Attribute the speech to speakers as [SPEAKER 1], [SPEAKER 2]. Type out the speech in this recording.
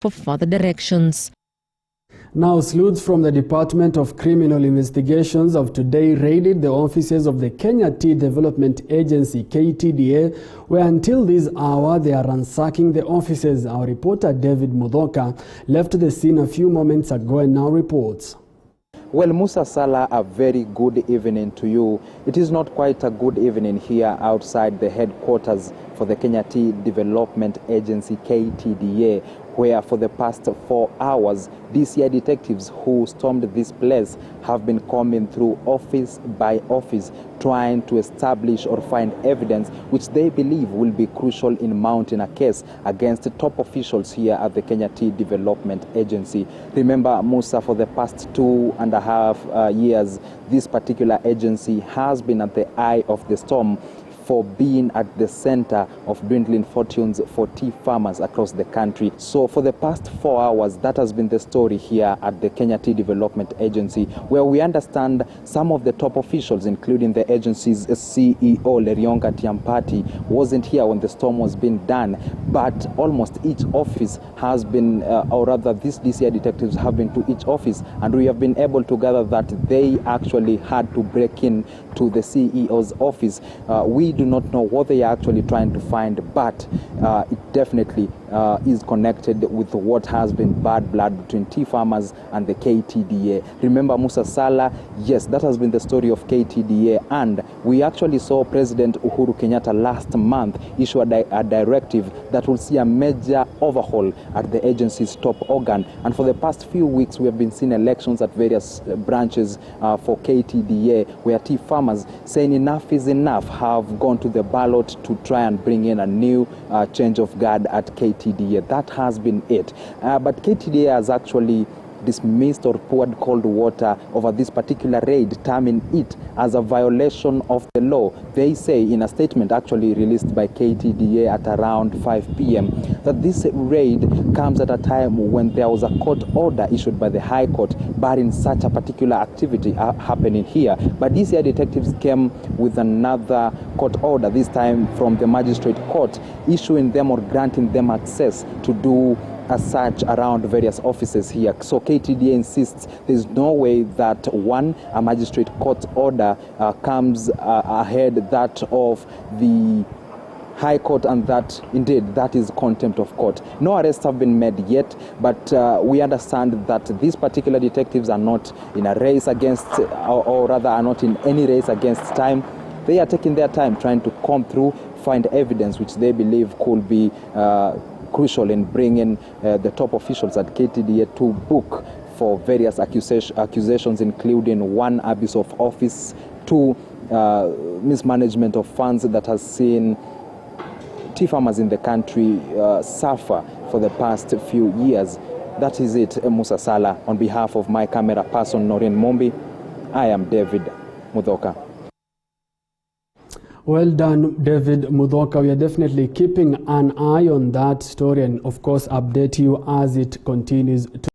[SPEAKER 1] for further directions.
[SPEAKER 2] Now, sleuths from the Department of Criminal Investigations have today raided the offices of the Kenya Tea Development Agency, KTDA, where until this hour they are ransacking the offices. Our reporter David Mudhoka left the scene a few moments ago and now reports.
[SPEAKER 3] Well, Musa Salah, a very good evening to you. It is not quite a good evening here outside the headquarters for the Kenya Tea Development Agency, KTDA, where for the past 4 hours, DCI detectives who stormed this place have been combing through office by office, trying to establish or find evidence which they believe will be crucial in mounting a case against top officials here at the Kenya Tea Development Agency. Remember, Musa, for the past 2.5 years, this particular agency has been at the eye of the storm for being at the center of dwindling fortunes for tea farmers across the country. So for the past 4 hours, that has been the story here at the Kenya Tea Development Agency, where we understand some of the top officials, including the agency's CEO, Lerionga Tiampati, wasn't here when the storm was being done, but almost each office has been, or rather these DCI detectives have been to each office, and we have been able to gather that they actually had to break in to the CEO's office. We do not know what they are actually trying to find, but it definitely is connected with what has been bad blood between tea farmers and the KTDA. Remember, Musa Salah, yes, that has been the story of KTDA, and we actually saw President Uhuru Kenyatta last month issue a directive that will see a major overhaul at the agency's top organ. And for the past few weeks, we have been seeing elections at various branches for KTDA, where tea farmers saying enough is enough have gone to the ballot to try and bring in a new change of guard at KTDA. That has been it. But KTDA has actually dismissed or poured cold water over this particular raid, terming it as a violation of the law. They say in a statement actually released by KTDA at around 5 p.m. that this raid comes at a time when there was a court order issued by the High Court barring such a particular activity happening here. But DCI detectives came with another court order, this time from the magistrate court, issuing them or granting them access to do a search around various offices here. So KTDA insists there's no way that a magistrate court order comes ahead that of the High Court, and that indeed that is contempt of court. No arrests have been made yet, but we understand that these particular detectives are not in a race against, or rather are not in any race against time. They are taking their time trying to comb through, find evidence which they believe could be crucial in bringing the top officials at KTDA to book for various accusations, including 1, abuse of office, 2, mismanagement of funds that has seen tea farmers in the country suffer for the past few years. That is it, Musa Salah. On behalf of my camera person, Noreen Mombi, I am David Mudhoka.
[SPEAKER 2] Well done, David Mudhoka. We are definitely keeping an eye on that story and, of course, update you as it continues to